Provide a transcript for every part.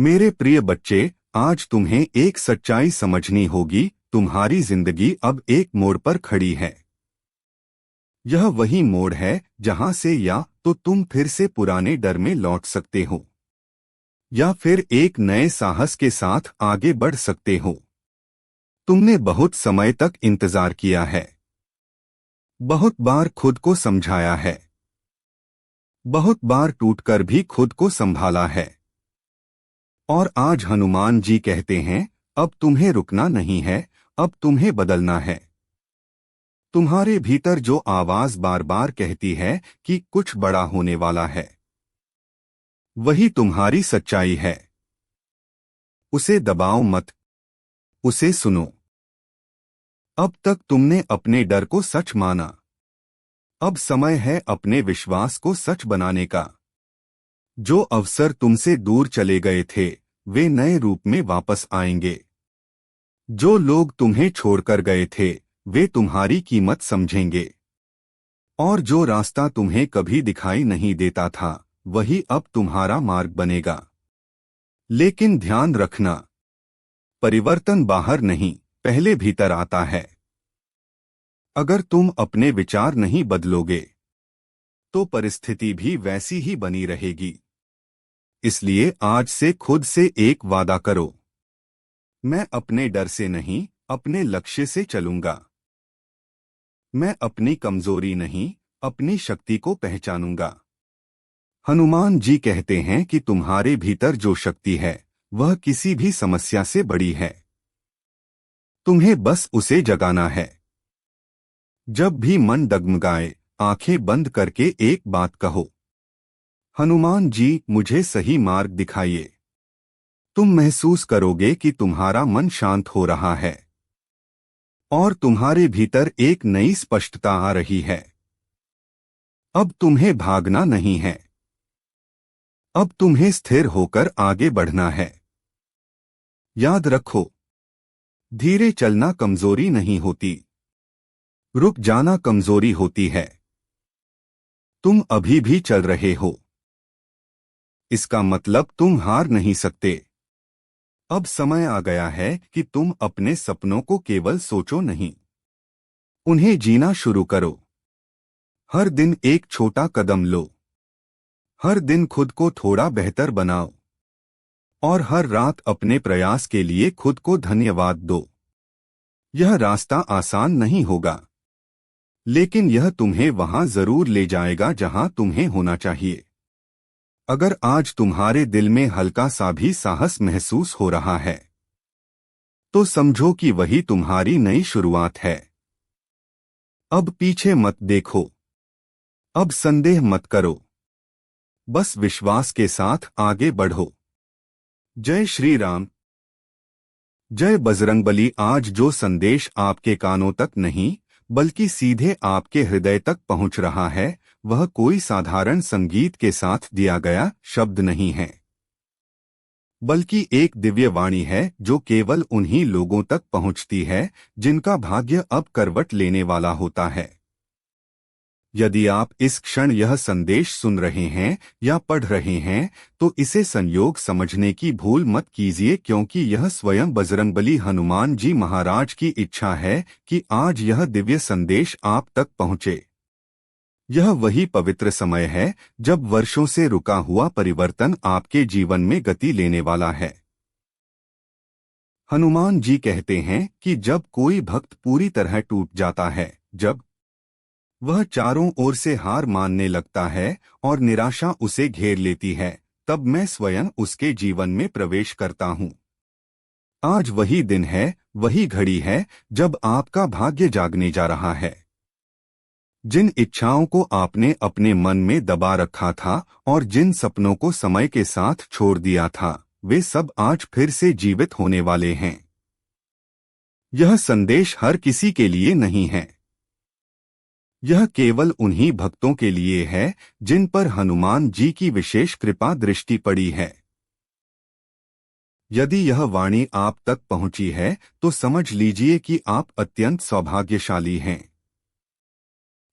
मेरे प्रिय बच्चे, आज तुम्हें एक सच्चाई समझनी होगी। तुम्हारी जिंदगी अब एक मोड़ पर खड़ी है। यह वही मोड़ है जहां से या तो तुम फिर से पुराने डर में लौट सकते हो या फिर एक नए साहस के साथ आगे बढ़ सकते हो। तुमने बहुत समय तक इंतजार किया है, बहुत बार खुद को समझाया है, बहुत बार टूटकर भी खुद को संभाला है। और आज हनुमान जी कहते हैं, अब तुम्हें रुकना नहीं है, अब तुम्हें बदलना है। तुम्हारे भीतर जो आवाज बार बार कहती है कि कुछ बड़ा होने वाला है, वही तुम्हारी सच्चाई है। उसे दबाओ मत, उसे सुनो। अब तक तुमने अपने डर को सच माना, अब समय है अपने विश्वास को सच बनाने का। जो अवसर तुमसे दूर चले गए थे, वे नए रूप में वापस आएंगे। जो लोग तुम्हें छोड़कर गए थे, वे तुम्हारी कीमत समझेंगे। और जो रास्ता तुम्हें कभी दिखाई नहीं देता था, वही अब तुम्हारा मार्ग बनेगा। लेकिन ध्यान रखना, परिवर्तन बाहर नहीं, पहले भीतर आता है। अगर तुम अपने विचार नहीं बदलोगे, तो परिस्थिति भी वैसी ही बनी रहेगी। इसलिए आज से खुद से एक वादा करो, मैं अपने डर से नहीं, अपने लक्ष्य से चलूंगा। मैं अपनी कमजोरी नहीं, अपनी शक्ति को पहचानूंगा। हनुमान जी कहते हैं कि तुम्हारे भीतर जो शक्ति है, वह किसी भी समस्या से बड़ी है। तुम्हें बस उसे जगाना है। जब भी मन डगमगाए, आंखें बंद करके एक बात कहो, हनुमान जी, मुझे सही मार्ग दिखाइए। तुम महसूस करोगे कि तुम्हारा मन शांत हो रहा है और तुम्हारे भीतर एक नई स्पष्टता आ रही है। अब तुम्हें भागना नहीं है, अब तुम्हें स्थिर होकर आगे बढ़ना है। याद रखो, धीरे चलना कमजोरी नहीं होती, रुक जाना कमजोरी होती है। तुम अभी भी चल रहे हो, इसका मतलब तुम हार नहीं सकते। अब समय आ गया है कि तुम अपने सपनों को केवल सोचो नहीं, उन्हें जीना शुरू करो। हर दिन एक छोटा कदम लो, हर दिन खुद को थोड़ा बेहतर बनाओ और हर रात अपने प्रयास के लिए खुद को धन्यवाद दो। यह रास्ता आसान नहीं होगा, लेकिन यह तुम्हें वहां जरूर ले जाएगा जहां तुम्हें होना चाहिए। अगर आज तुम्हारे दिल में हल्का सा भी साहस महसूस हो रहा है, तो समझो कि वही तुम्हारी नई शुरुआत है। अब पीछे मत देखो, अब संदेह मत करो, बस विश्वास के साथ आगे बढ़ो। जय श्री राम, जय बजरंगबली। आज जो संदेश आपके कानों तक नहीं, बल्कि सीधे आपके हृदय तक पहुंच रहा है, वह कोई साधारण संगीत के साथ दिया गया शब्द नहीं है, बल्कि एक दिव्य वाणी है जो केवल उन्हीं लोगों तक पहुंचती है जिनका भाग्य अब करवट लेने वाला होता है। यदि आप इस क्षण यह संदेश सुन रहे हैं या पढ़ रहे हैं, तो इसे संयोग समझने की भूल मत कीजिए, क्योंकि यह स्वयं बजरंगबली हनुमान जी महाराज की इच्छा है कि आज यह दिव्य संदेश आप तक पहुंचे। यह वही पवित्र समय है जब वर्षों से रुका हुआ परिवर्तन आपके जीवन में गति लेने वाला है। हनुमान जी कहते हैं कि जब कोई भक्त पूरी तरह टूट जाता है, जब वह चारों ओर से हार मानने लगता है और निराशा उसे घेर लेती है, तब मैं स्वयं उसके जीवन में प्रवेश करता हूँ। आज वही दिन है, वही घड़ी है जब आपका भाग्य जागने जा रहा है। जिन इच्छाओं को आपने अपने मन में दबा रखा था और जिन सपनों को समय के साथ छोड़ दिया था, वे सब आज फिर से जीवित होने वाले हैं। यह संदेश हर किसी के लिए नहीं है, यह केवल उन्हीं भक्तों के लिए है जिन पर हनुमान जी की विशेष कृपा दृष्टि पड़ी है। यदि यह वाणी आप तक पहुंची है, तो समझ लीजिए कि आप अत्यंत सौभाग्यशाली हैं,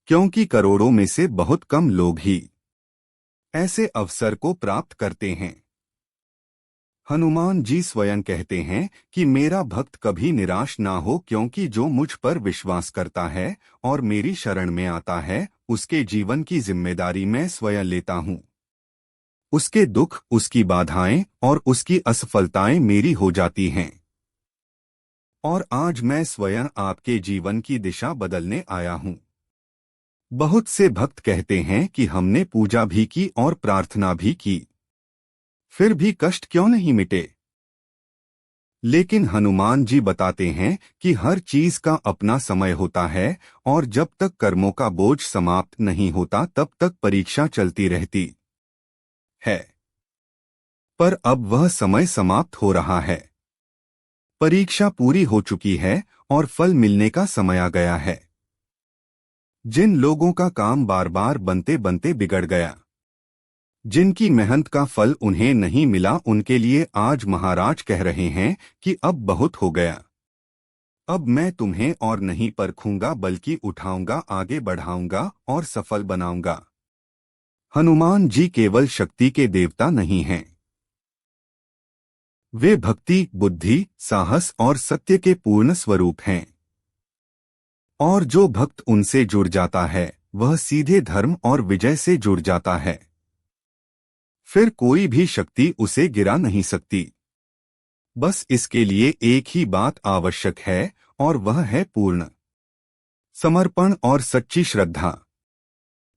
क्योंकि करोड़ों में से बहुत कम लोग ही ऐसे अवसर को प्राप्त करते हैं। हनुमान जी स्वयं कहते हैं कि मेरा भक्त कभी निराश ना हो, क्योंकि जो मुझ पर विश्वास करता है और मेरी शरण में आता है, उसके जीवन की जिम्मेदारी मैं स्वयं लेता हूँ। उसके दुख, उसकी बाधाएं और उसकी असफलताएं मेरी हो जाती हैं। और आज मैं स्वयं आपके जीवन की दिशा बदलने आया हूँ। बहुत से भक्त कहते हैं कि हमने पूजा भी की और प्रार्थना भी की, फिर भी कष्ट क्यों नहीं मिटे। लेकिन हनुमान जी बताते हैं कि हर चीज का अपना समय होता है, और जब तक कर्मों का बोझ समाप्त नहीं होता तब तक परीक्षा चलती रहती है। पर अब वह समय समाप्त हो रहा है। परीक्षा पूरी हो चुकी है और फल मिलने का समय आ गया है। जिन लोगों का काम बार बार बनते बनते बिगड़ गया, जिनकी मेहनत का फल उन्हें नहीं मिला, उनके लिए आज महाराज कह रहे हैं कि अब बहुत हो गया। अब मैं तुम्हें और नहीं परखूंगा, बल्कि उठाऊंगा, आगे बढ़ाऊंगा और सफल बनाऊंगा। हनुमान जी केवल शक्ति के देवता नहीं हैं। वे भक्ति, बुद्धि, साहस और सत्य के पूर्ण स्वरूप हैं। और जो भक्त उनसे जुड़ जाता है, वह सीधे धर्म और विजय से जुड़ जाता है। फिर कोई भी शक्ति उसे गिरा नहीं सकती। बस इसके लिए एक ही बात आवश्यक है, और वह है पूर्ण समर्पण और सच्ची श्रद्धा।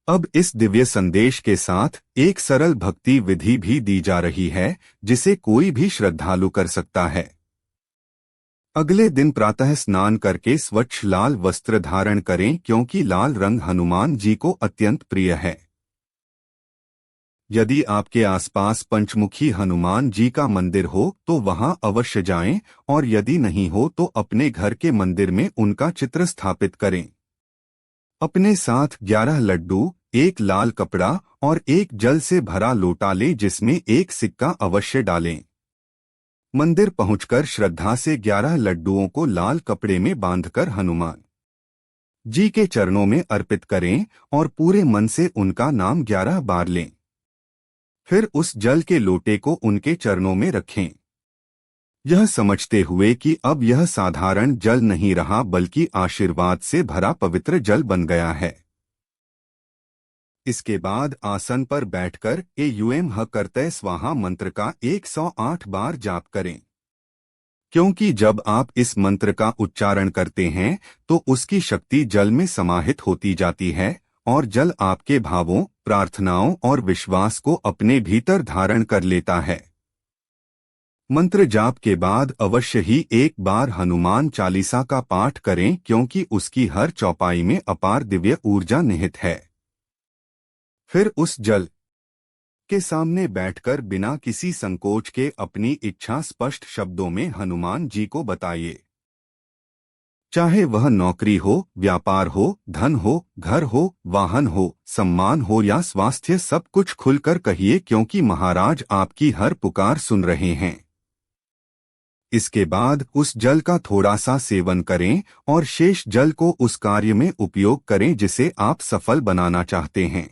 अब इस दिव्य संदेश के साथ एक सरल भक्ति विधि भी दी जा रही है, जिसे कोई भी श्रद्धालु कर सकता है। अगले दिन प्रातः स्नान करके स्वच्छ लाल वस्त्र धारण करें, क्योंकि लाल रंग हनुमान जी को अत्यंत प्रिय है। यदि आपके आसपास पंचमुखी हनुमान जी का मंदिर हो तो वहां अवश्य जाएं, और यदि नहीं हो तो अपने घर के मंदिर में उनका चित्र स्थापित करें। अपने साथ 11 लड्डू, एक लाल कपड़ा और एक जल से भरा लोटा लें, जिसमें एक सिक्का अवश्य डालें। मंदिर पहुंचकर श्रद्धा से 11 लड्डुओं को लाल कपड़े में बांधकर हनुमान जी के चरणों में अर्पित करें और पूरे मन से उनका नाम 11 बार लें। फिर उस जल के लोटे को उनके चरणों में रखें, यह समझते हुए कि अब यह साधारण जल नहीं रहा, बल्कि आशीर्वाद से भरा पवित्र जल बन गया है। इसके बाद आसन पर बैठकर एयूएम ह करते स्वाहा मंत्र का 108 बार जाप करें, क्योंकि जब आप इस मंत्र का उच्चारण करते हैं तो उसकी शक्ति जल में समाहित होती जाती है, और जल आपके भावों, प्रार्थनाओं और विश्वास को अपने भीतर धारण कर लेता है। मंत्र जाप के बाद अवश्य ही एक बार हनुमान चालीसा का पाठ करें, क्योंकि उसकी हर चौपाई में अपार दिव्य ऊर्जा निहित है। फिर उस जल के सामने बैठकर बिना किसी संकोच के अपनी इच्छा स्पष्ट शब्दों में हनुमान जी को बताइए। चाहे वह नौकरी हो, व्यापार हो, धन हो, घर हो, वाहन हो, सम्मान हो या स्वास्थ्य, सब कुछ खुलकर कहिए, क्योंकि महाराज आपकी हर पुकार सुन रहे हैं। इसके बाद उस जल का थोड़ा सा सेवन करें और शेष जल को उस कार्य में उपयोग करें जिसे आप सफल बनाना चाहते हैं।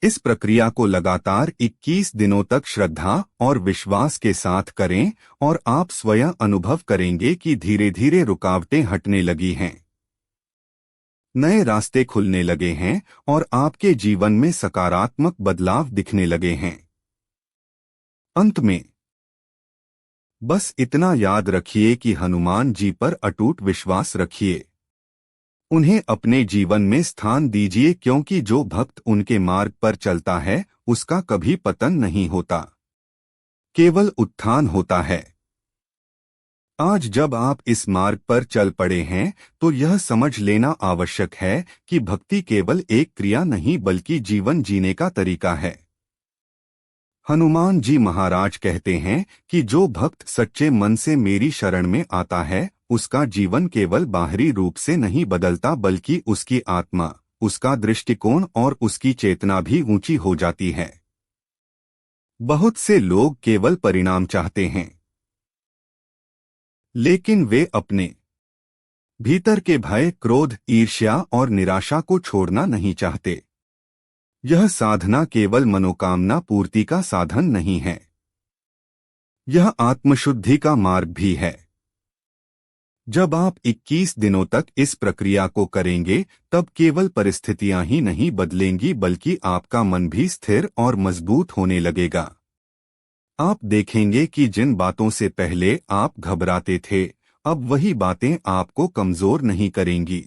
इस प्रक्रिया को लगातार 21 दिनों तक श्रद्धा और विश्वास के साथ करें, और आप स्वयं अनुभव करेंगे कि धीरे धीरे रुकावटें हटने लगी हैं, नए रास्ते खुलने लगे हैं और आपके जीवन में सकारात्मक बदलाव दिखने लगे हैं। अंत में बस इतना याद रखिए कि हनुमान जी पर अटूट विश्वास रखिए। उन्हें अपने जीवन में स्थान दीजिए, क्योंकि जो भक्त उनके मार्ग पर चलता है उसका कभी पतन नहीं होता, केवल उत्थान होता है। आज जब आप इस मार्ग पर चल पड़े हैं तो यह समझ लेना आवश्यक है कि भक्ति केवल एक क्रिया नहीं, बल्कि जीवन जीने का तरीका है। हनुमान जी महाराज कहते हैं कि जो भक्त सच्चे मन से मेरी शरण में आता है, उसका जीवन केवल बाहरी रूप से नहीं बदलता, बल्कि उसकी आत्मा, उसका दृष्टिकोण और उसकी चेतना भी ऊंची हो जाती है। बहुत से लोग केवल परिणाम चाहते हैं, लेकिन वे अपने भीतर के भय, क्रोध, ईर्ष्या और निराशा को छोड़ना नहीं चाहते। यह साधना केवल मनोकामना पूर्ति का साधन नहीं है, यह आत्मशुद्धि का मार्ग भी है। जब आप 21 दिनों तक इस प्रक्रिया को करेंगे, तब केवल परिस्थितियां ही नहीं बदलेंगी बल्कि आपका मन भी स्थिर और मजबूत होने लगेगा। आप देखेंगे कि जिन बातों से पहले आप घबराते थे, अब वही बातें आपको कमजोर नहीं करेंगी।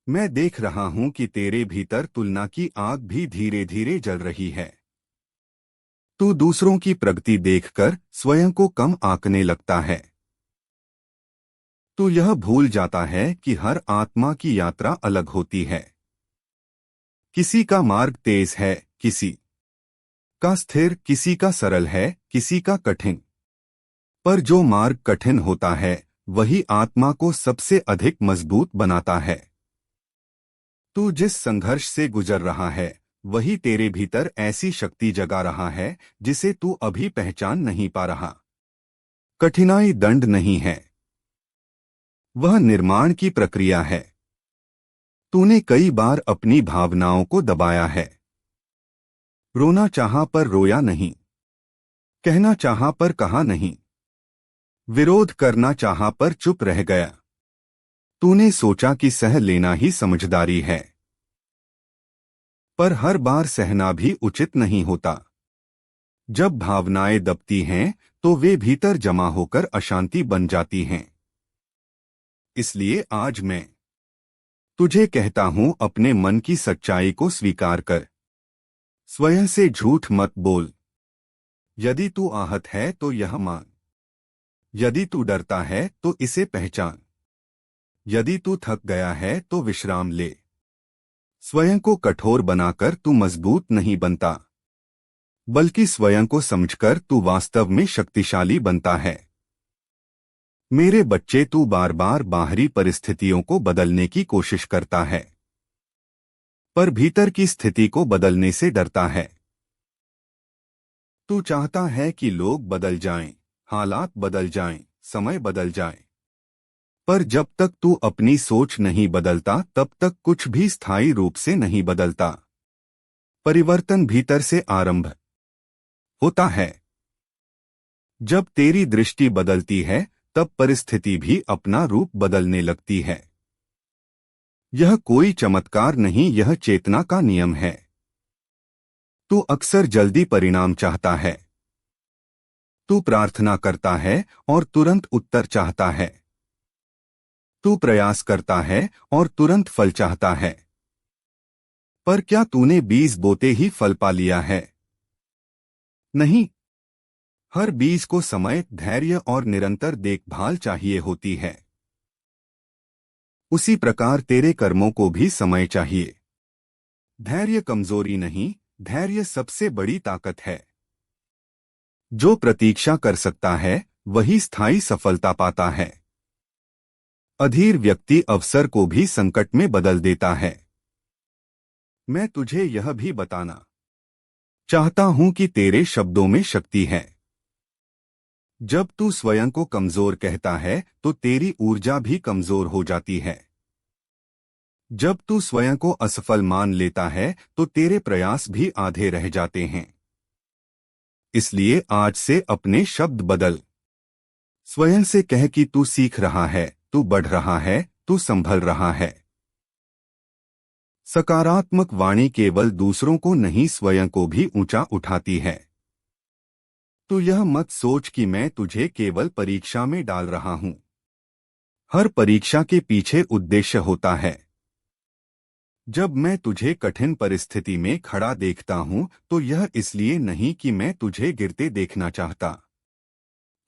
मैं देख रहा हूं कि तेरे भीतर तुलना की आग भी धीरे धीरे जल रही है। तू दूसरों की प्रगति देखकर स्वयं को कम आंकने लगता है। तो यह भूल जाता है कि हर आत्मा की यात्रा अलग होती है। किसी का मार्ग तेज है, किसी का स्थिर, किसी का सरल है, किसी का कठिन। पर जो मार्ग कठिन होता है वही आत्मा को सबसे अधिक मजबूत बनाता है। तू जिस संघर्ष से गुजर रहा है वही तेरे भीतर ऐसी शक्ति जगा रहा है जिसे तू अभी पहचान नहीं पा रहा। कठिनाई दंड नहीं है, वह निर्माण की प्रक्रिया है। तूने कई बार अपनी भावनाओं को दबाया है। रोना चाहा पर रोया नहीं, कहना चाहा पर कहा नहीं, विरोध करना चाहा पर चुप रह गया। तूने सोचा कि सह लेना ही समझदारी है, पर हर बार सहना भी उचित नहीं होता। जब भावनाएं दबती हैं तो वे भीतर जमा होकर अशांति बन जाती हैं। इसलिए आज मैं तुझे कहता हूं, अपने मन की सच्चाई को स्वीकार कर। स्वयं से झूठ मत बोल। यदि तू आहत है तो यह मान। यदि तू डरता है तो इसे पहचान। यदि तू थक गया है तो विश्राम ले। स्वयं को कठोर बनाकर तू मजबूत नहीं बनता, बल्कि स्वयं को समझकर तू वास्तव में शक्तिशाली बनता है। मेरे बच्चे, तू बार बार बाहरी परिस्थितियों को बदलने की कोशिश करता है, पर भीतर की स्थिति को बदलने से डरता है। तू चाहता है कि लोग बदल जाएं, हालात बदल जाएं, समय बदल जाए, पर जब तक तू अपनी सोच नहीं बदलता तब तक कुछ भी स्थायी रूप से नहीं बदलता। परिवर्तन भीतर से आरंभ होता है। जब तेरी दृष्टि बदलती है तब परिस्थिति भी अपना रूप बदलने लगती है। यह कोई चमत्कार नहीं, यह चेतना का नियम है। तू अक्सर जल्दी परिणाम चाहता है। तू प्रार्थना करता है और तुरंत उत्तर चाहता है। तू प्रयास करता है और तुरंत फल चाहता है। पर क्या तूने बीज बोते ही फल पा लिया है? नहीं। हर बीज को समय, धैर्य और निरंतर देखभाल चाहिए होती है। उसी प्रकार तेरे कर्मों को भी समय चाहिए। धैर्य कमजोरी नहीं, धैर्य सबसे बड़ी ताकत है। जो प्रतीक्षा कर सकता है वही स्थायी सफलता पाता है। अधीर व्यक्ति अवसर को भी संकट में बदल देता है। मैं तुझे यह भी बताना चाहता हूं कि तेरे शब्दों में शक्ति है। जब तू स्वयं को कमजोर कहता है तो तेरी ऊर्जा भी कमजोर हो जाती है। जब तू स्वयं को असफल मान लेता है तो तेरे प्रयास भी आधे रह जाते हैं। इसलिए आज से अपने शब्द बदल। स्वयं से कह कि तू सीख रहा है, तू बढ़ रहा है, तू संभल रहा है। सकारात्मक वाणी केवल दूसरों को नहीं, स्वयं को भी ऊंचा उठाती है। तू यह मत सोच कि मैं तुझे केवल परीक्षा में डाल रहा हूं। हर परीक्षा के पीछे उद्देश्य होता है। जब मैं तुझे कठिन परिस्थिति में खड़ा देखता हूं तो यह इसलिए नहीं कि मैं तुझे गिरते देखना चाहता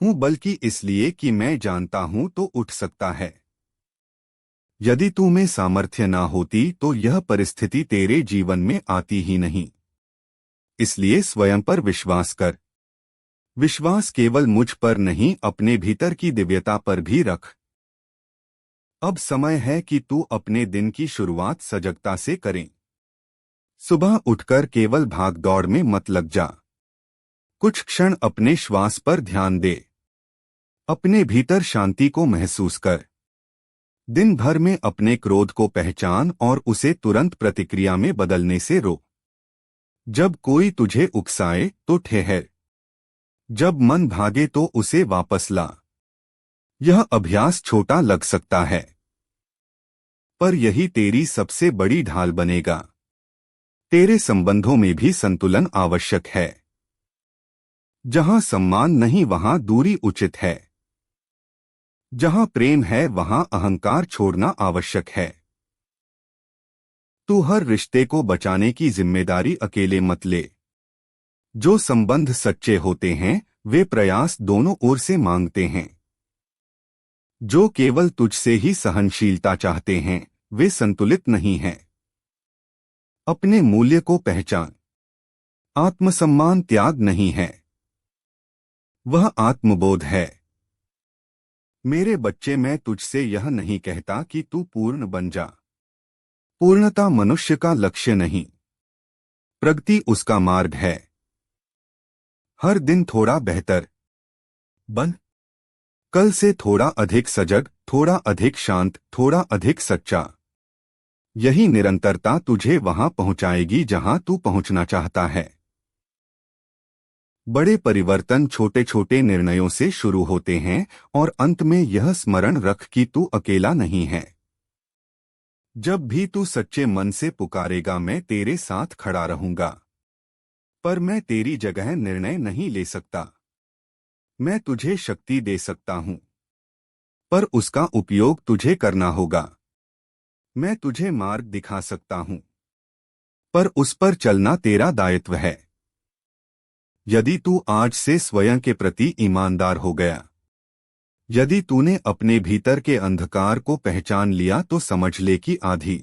हूं, बल्कि इसलिए कि मैं जानता हूं तो उठ सकता है। यदि तू में सामर्थ्य ना होती तो यह परिस्थिति तेरे जीवन में आती ही नहीं। इसलिए स्वयं पर विश्वास कर। विश्वास केवल मुझ पर नहीं, अपने भीतर की दिव्यता पर भी रख। अब समय है कि तू अपने दिन की शुरुआत सजगता से करें। सुबह उठकर केवल भाग दौड़ में मत लग जा। कुछ क्षण अपने श्वास पर ध्यान दे। अपने भीतर शांति को महसूस कर। दिन भर में अपने क्रोध को पहचान और उसे तुरंत प्रतिक्रिया में बदलने से रोक। जब कोई तुझे उकसाए तो ठहर। जब मन भागे तो उसे वापस ला। यह अभ्यास छोटा लग सकता है, पर यही तेरी सबसे बड़ी ढाल बनेगा। तेरे संबंधों में भी संतुलन आवश्यक है। जहां सम्मान नहीं वहां दूरी उचित है। जहां प्रेम है वहां अहंकार छोड़ना आवश्यक है। तू हर रिश्ते को बचाने की जिम्मेदारी अकेले मत ले। जो संबंध सच्चे होते हैं वे प्रयास दोनों ओर से मांगते हैं। जो केवल तुझसे ही सहनशीलता चाहते हैं वे संतुलित नहीं हैं। अपने मूल्य को पहचान। आत्मसम्मान त्याग नहीं है, वह आत्मबोध है। मेरे बच्चे, मैं तुझसे यह नहीं कहता कि तू पूर्ण बन जा। पूर्णता मनुष्य का लक्ष्य नहीं, प्रगति उसका मार्ग है। हर दिन थोड़ा बेहतर बन। कल से थोड़ा अधिक सजग, थोड़ा अधिक शांत, थोड़ा अधिक सच्चा। यही निरंतरता तुझे वहां पहुंचाएगी जहां तू पहुंचना चाहता है। बड़े परिवर्तन छोटे छोटे निर्णयों से शुरू होते हैं और अंत में यह स्मरण रख कि तू अकेला नहीं है। जब भी तू सच्चे मन से पुकारेगा मैं तेरे साथ खड़ा रहूंगा। पर मैं तेरी जगह निर्णय नहीं ले सकता। मैं तुझे शक्ति दे सकता हूं, पर उसका उपयोग तुझे करना होगा। मैं तुझे मार्ग दिखा सकता हूं, पर उस पर चलना तेरा दायित्व है। यदि तू आज से स्वयं के प्रति ईमानदार हो गया, यदि तूने अपने भीतर के अंधकार को पहचान लिया तो समझ ले कि आधी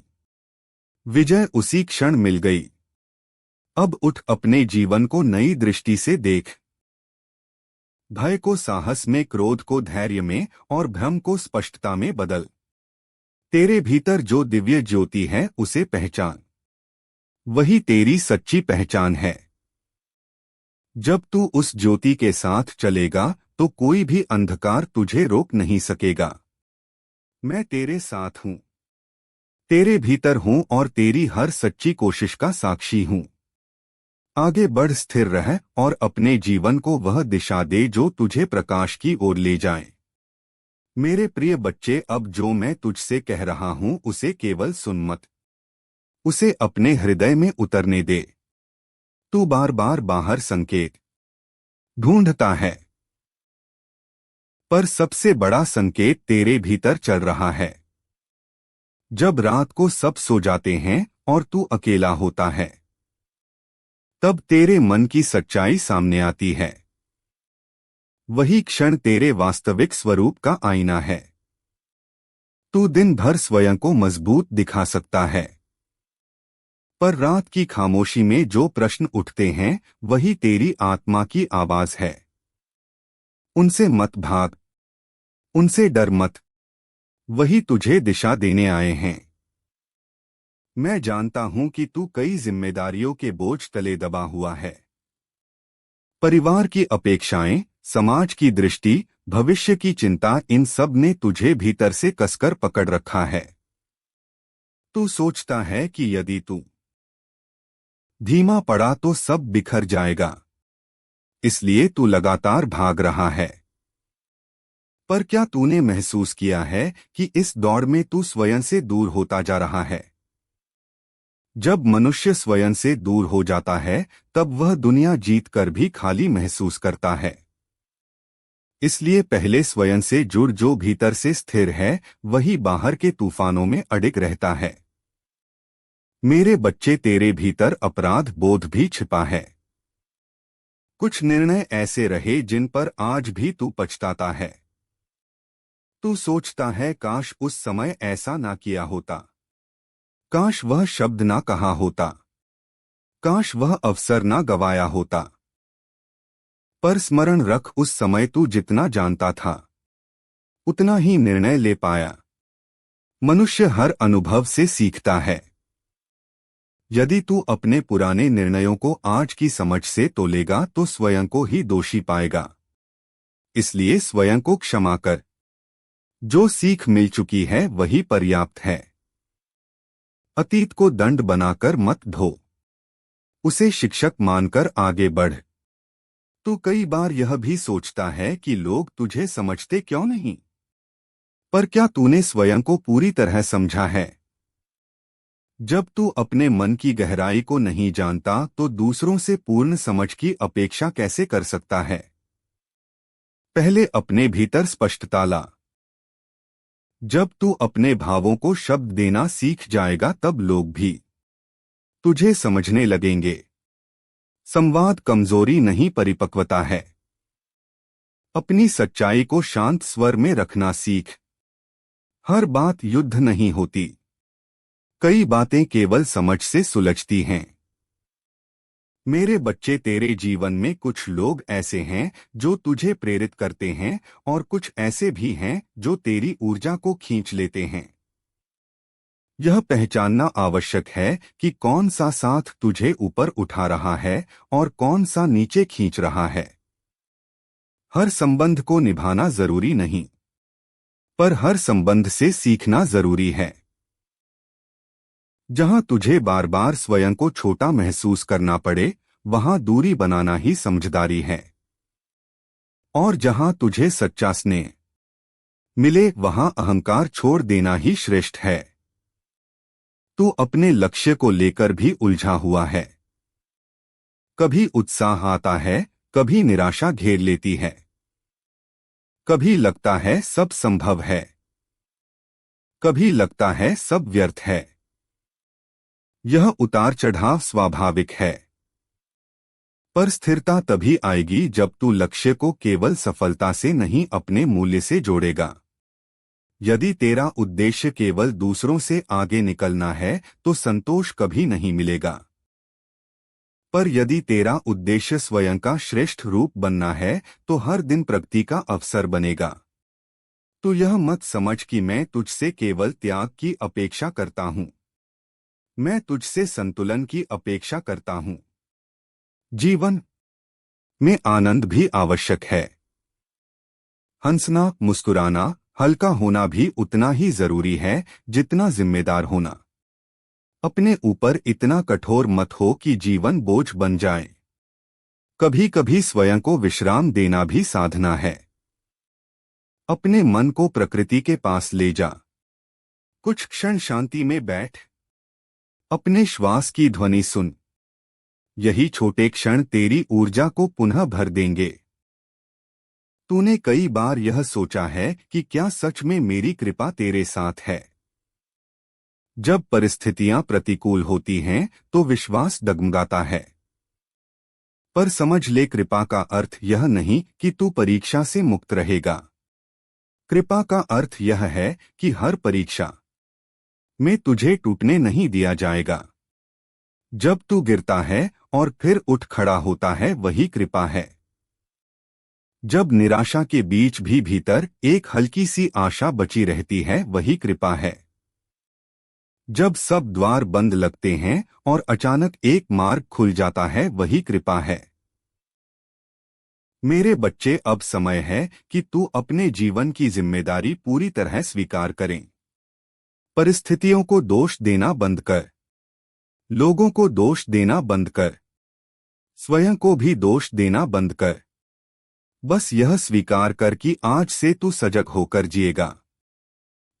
विजय उसी क्षण मिल गई। अब उठ, अपने जीवन को नई दृष्टि से देख। भय को साहस में, क्रोध को धैर्य में और भ्रम को स्पष्टता में बदल। तेरे भीतर जो दिव्य ज्योति है उसे पहचान। वही तेरी सच्ची पहचान है। जब तू उस ज्योति के साथ चलेगा तो कोई भी अंधकार तुझे रोक नहीं सकेगा। मैं तेरे साथ हूं, तेरे भीतर हूं और तेरी हर सच्ची कोशिश का साक्षी हूं। आगे बढ़, स्थिर रह और अपने जीवन को वह दिशा दे जो तुझे प्रकाश की ओर ले जाए। मेरे प्रिय बच्चे, अब जो मैं तुझसे कह रहा हूं उसे केवल सुन मत, उसे अपने हृदय में उतरने दे। तू बार बार बाहर संकेत ढूंढता है, पर सबसे बड़ा संकेत तेरे भीतर चल रहा है। जब रात को सब सो जाते हैं और तू अकेला होता है, तब तेरे मन की सच्चाई सामने आती है। वही क्षण तेरे वास्तविक स्वरूप का आईना है। तू दिन भर स्वयं को मजबूत दिखा सकता है, पर रात की खामोशी में जो प्रश्न उठते हैं वही तेरी आत्मा की आवाज है। उनसे मत भाग, उनसे डर मत, वही तुझे दिशा देने आए हैं। मैं जानता हूं कि तू कई जिम्मेदारियों के बोझ तले दबा हुआ है। परिवार की अपेक्षाएं, समाज की दृष्टि, भविष्य की चिंता, इन सब ने तुझे भीतर से कसकर पकड़ रखा है। तू सोचता है कि यदि तू धीमा पड़ा तो सब बिखर जाएगा, इसलिए तू लगातार भाग रहा है। पर क्या तूने महसूस किया है कि इस दौड़ में तू स्वयं से दूर होता जा रहा है? जब मनुष्य स्वयं से दूर हो जाता है तब वह दुनिया जीतकर भी खाली महसूस करता है। इसलिए पहले स्वयं से जुड़, जो भीतर से स्थिर है वही बाहर के तूफानों में अडिग रहता है। मेरे बच्चे, तेरे भीतर अपराध बोध भी छिपा है। कुछ निर्णय ऐसे रहे जिन पर आज भी तू पछताता है। तू सोचता है काश उस समय ऐसा ना किया होता, काश वह शब्द ना कहा होता, काश वह अवसर ना गवाया होता। पर स्मरण रख, उस समय तू जितना जानता था उतना ही निर्णय ले पाया। मनुष्य हर अनुभव से सीखता है। यदि तू अपने पुराने निर्णयों को आज की समझ से तोलेगा तो स्वयं को ही दोषी पाएगा। इसलिए स्वयं को क्षमा कर। जो सीख मिल चुकी है वही पर्याप्त है। अतीत को दंड बनाकर मत ढो, उसे शिक्षक मानकर आगे बढ़। तू कई बार यह भी सोचता है कि लोग तुझे समझते क्यों नहीं। पर क्या तूने स्वयं को पूरी तरह समझा है? जब तू अपने मन की गहराई को नहीं जानता तो दूसरों से पूर्ण समझ की अपेक्षा कैसे कर सकता है? पहले अपने भीतर स्पष्टता ला। जब तू अपने भावों को शब्द देना सीख जाएगा तब लोग भी तुझे समझने लगेंगे। संवाद कमजोरी नहीं परिपक्वता है। अपनी सच्चाई को शांत स्वर में रखना सीख। हर बात युद्ध नहीं होती। कई बातें केवल समझ से सुलझती हैं। मेरे बच्चे, तेरे जीवन में कुछ लोग ऐसे हैं जो तुझे प्रेरित करते हैं और कुछ ऐसे भी हैं जो तेरी ऊर्जा को खींच लेते हैं। यह पहचानना आवश्यक है कि कौन सा साथ तुझे ऊपर उठा रहा है और कौन सा नीचे खींच रहा है। हर संबंध को निभाना जरूरी नहीं, पर हर संबंध से सीखना जरूरी है। जहां तुझे बार बार स्वयं को छोटा महसूस करना पड़े, वहां दूरी बनाना ही समझदारी है। और जहां तुझे सच्चा स्नेह मिले, वहां अहंकार छोड़ देना ही श्रेष्ठ है। तू अपने लक्ष्य को लेकर भी उलझा हुआ है। कभी उत्साह आता है, कभी निराशा घेर लेती है। कभी लगता है सब संभव है, कभी लगता है सब व्यर्थ है। यह उतार चढ़ाव स्वाभाविक है, पर स्थिरता तभी आएगी जब तू लक्ष्य को केवल सफलता से नहीं, अपने मूल्य से जोड़ेगा। यदि तेरा उद्देश्य केवल दूसरों से आगे निकलना है तो संतोष कभी नहीं मिलेगा। पर यदि तेरा उद्देश्य स्वयं का श्रेष्ठ रूप बनना है तो हर दिन प्रगति का अवसर बनेगा। तो यह मत समझ कि मैं तुझसे केवल त्याग की अपेक्षा करता हूं। मैं तुझसे संतुलन की अपेक्षा करता हूं। जीवन में आनंद भी आवश्यक है। हंसना, मुस्कुराना, हल्का होना भी उतना ही जरूरी है जितना जिम्मेदार होना। अपने ऊपर इतना कठोर मत हो कि जीवन बोझ बन जाए। कभी कभी स्वयं को विश्राम देना भी साधना है। अपने मन को प्रकृति के पास ले जा। कुछ क्षण शांति में बैठ। अपने श्वास की ध्वनि सुन। यही छोटे क्षण तेरी ऊर्जा को पुनः भर देंगे। तूने कई बार यह सोचा है कि क्या सच में मेरी कृपा तेरे साथ है? जब परिस्थितियां प्रतिकूल होती हैं तो विश्वास डगमगाता है। पर समझ ले, कृपा का अर्थ यह नहीं कि तू परीक्षा से मुक्त रहेगा। कृपा का अर्थ यह है कि हर परीक्षा में तुझे टूटने नहीं दिया जाएगा। जब तू गिरता है और फिर उठ खड़ा होता है, वही कृपा है। जब निराशा के बीच भी भीतर एक हल्की सी आशा बची रहती है, वही कृपा है। जब सब द्वार बंद लगते हैं और अचानक एक मार्ग खुल जाता है, वही कृपा है। मेरे बच्चे, अब समय है कि तू अपने जीवन की जिम्मेदारी पूरी तरह स्वीकार करें। परिस्थितियों को दोष देना बंद कर। लोगों को दोष देना बंद कर। स्वयं को भी दोष देना बंद कर। बस यह स्वीकार कर कि आज से तू सजग होकर जिएगा।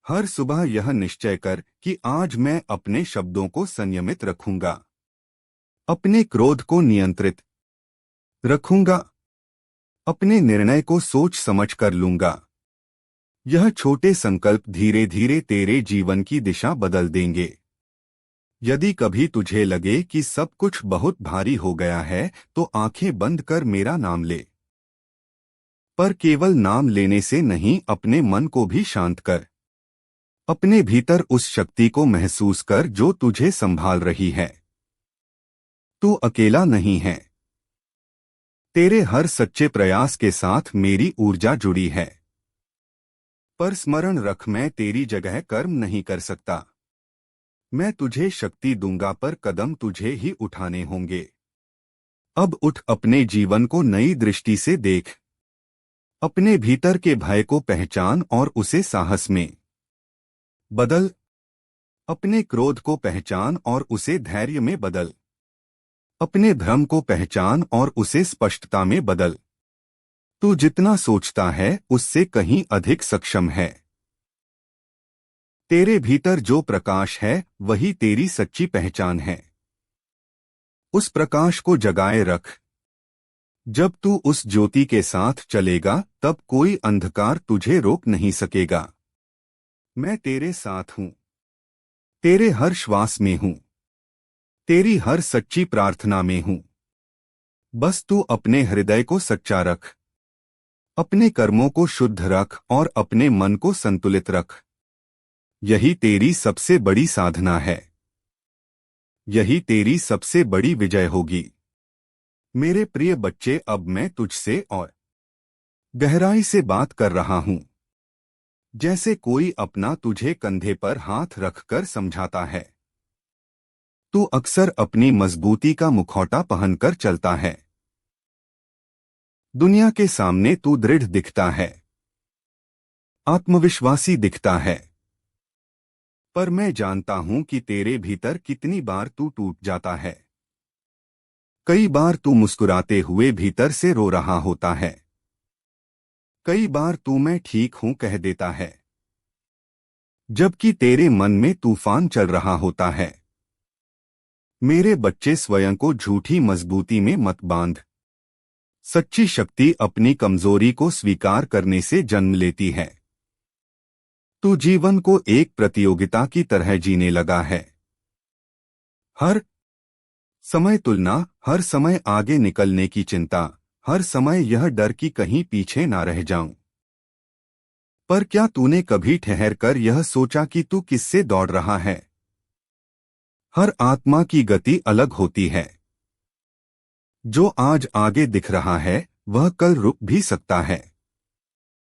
हर सुबह यह निश्चय कर कि आज मैं अपने शब्दों को संयमित रखूंगा। अपने क्रोध को नियंत्रित रखूंगा। अपने निर्णय को सोच समझ कर लूंगा। यह छोटे संकल्प धीरे धीरे तेरे जीवन की दिशा बदल देंगे। यदि कभी तुझे लगे कि सब कुछ बहुत भारी हो गया है तो आंखें बंद कर मेरा नाम ले। पर केवल नाम लेने से नहीं, अपने मन को भी शांत कर। अपने भीतर उस शक्ति को महसूस कर जो तुझे संभाल रही है। तू अकेला नहीं है। तेरे हर सच्चे प्रयास के साथ मेरी ऊर्जा जुड़ी है। पर स्मरण रख, मैं तेरी जगह कर्म नहीं कर सकता। मैं तुझे शक्ति दूंगा, पर कदम तुझे ही उठाने होंगे। अब उठ, अपने जीवन को नई दृष्टि से देख। अपने भीतर के भय को पहचान और उसे साहस में बदल। अपने क्रोध को पहचान और उसे धैर्य में बदल। अपने भ्रम को पहचान और उसे स्पष्टता में बदल। तू जितना सोचता है उससे कहीं अधिक सक्षम है। तेरे भीतर जो प्रकाश है वही तेरी सच्ची पहचान है। उस प्रकाश को जगाए रख। जब तू उस ज्योति के साथ चलेगा तब कोई अंधकार तुझे रोक नहीं सकेगा। मैं तेरे साथ हूँ, तेरे हर श्वास में हूँ, तेरी हर सच्ची प्रार्थना में हूँ। बस तू अपने हृदय को सच्चा रख, अपने कर्मों को शुद्ध रख और अपने मन को संतुलित रख। यही तेरी सबसे बड़ी साधना है। यही तेरी सबसे बड़ी विजय होगी। मेरे प्रिय बच्चे, अब मैं तुझसे और गहराई से बात कर रहा हूँ, जैसे कोई अपना तुझे कंधे पर हाथ रखकर समझाता है। तू अक्सर अपनी मजबूती का मुखौटा पहनकर चलता है। दुनिया के सामने तू दृढ़ दिखता है, आत्मविश्वासी दिखता है, पर मैं जानता हूं कि तेरे भीतर कितनी बार तू टूट जाता है। कई बार तू मुस्कुराते हुए भीतर से रो रहा होता है। कई बार तू मैं ठीक हूं कह देता है, जबकि तेरे मन में तूफान चल रहा होता है। मेरे बच्चे, स्वयं को झूठी मजबूती में मत बांध। सच्ची शक्ति अपनी कमजोरी को स्वीकार करने से जन्म लेती है। तू जीवन को एक प्रतियोगिता की तरह जीने लगा है। हर समय तुलना, हर समय आगे निकलने की चिंता, हर समय यह डर कि कहीं पीछे ना रह जाऊं। पर क्या तूने कभी ठहर कर यह सोचा कि तू किससे दौड़ रहा है? हर आत्मा की गति अलग होती है। जो आज आगे दिख रहा है वह कल रुक भी सकता है।